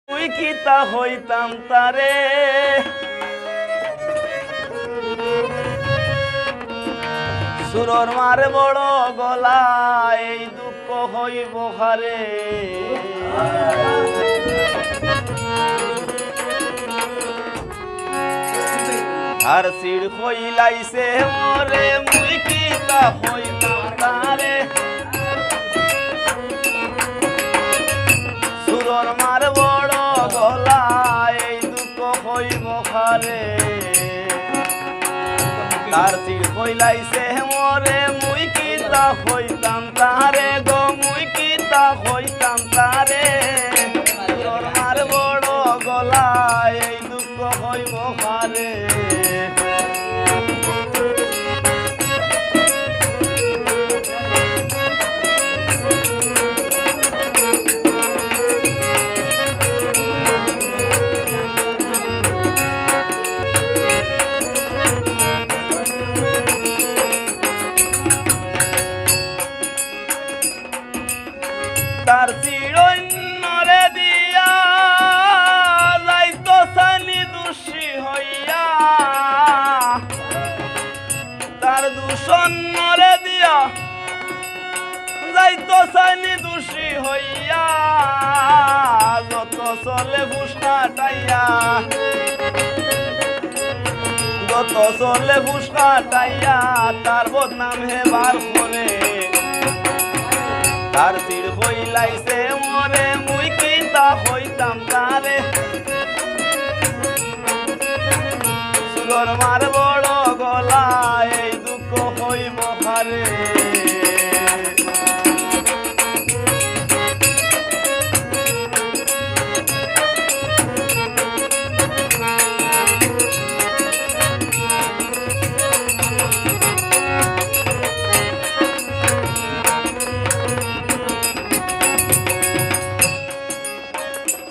মুই কিতা হইতাম তারে সুরর মারে বড় গলা এই দুঃখ হইব হারে আর সির হইলাইছে মোরে মুই কিতা হইতাম তারে সুরর মার বড় গলা এই দুঃখ হইব হারে তার সির হইলাইছে মোরে মুই কিতা হইতাম তারে গো মুই কিতা হইতাম তারে সুরর মার বড় গলা এই দুঃখ হইব হারে তার চিরন্যরে দিয়া যাইতো সানি দোষী হইয়া তার দূষণরে দিয়া যাইতো সানি দোষী হইয়া যত চলে ফুসকা টাইয়া যত চলে ফুসকা টাইয়া তার বদনাম হেবার করে তার তীর হইলাইছে মোরে মুই কিতা হইতাম তারে সুরর মার বড় গলা এই দুঃখ হইব হারে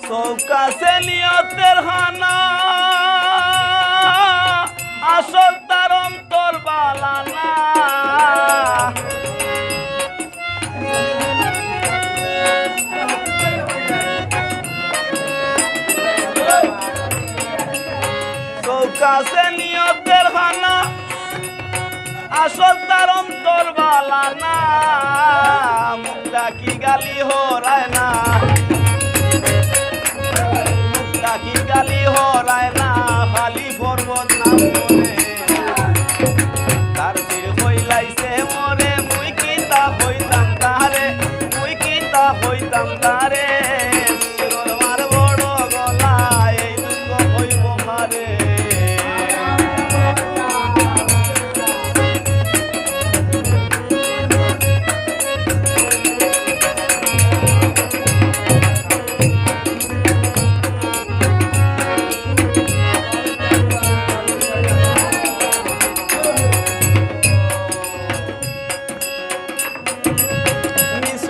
চৌকাছে নিয়তের হানা আসল তার অন্তর বালানা চৌকাছে নিয়তের হানা আসল তার অন্তর বালানা মুখটা কি গালি হরায় না কি গালি হরায় না খালি পর্বত নাম মনে তার তীর হইলাইছে মোরে মুই কিতা হইতাম তারে মুই কিতা হইতাম তারে সুরর মার বড় গলা এই দুঃখ হইব হারে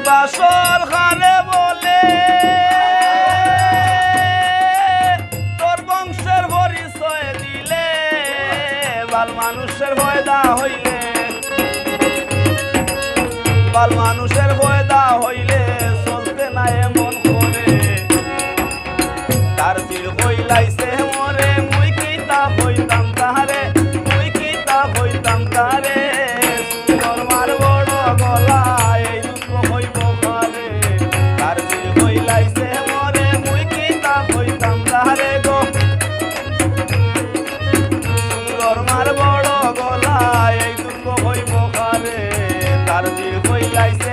বাসর ঘরে বলে তোর বংশের পরিচয় দিলে বাল মানুষের ভয়দা হইলে বাল মানুষের ভয়দা হইলে চলতে না এমন করে তার তীর হইলাইছে মোরে মুই কিতা হইতাম তাহারে মুই কিতা হইতাম তারে সুরর মার বড় গলা এই দুঃখ হইব হারে তার তীর হইলাইছে মোরে মুই কিতা হইতাম তাহারে গো সুরর মার বড় গলা এই দুঃখ হইব হারে তার তীর হইলাইছে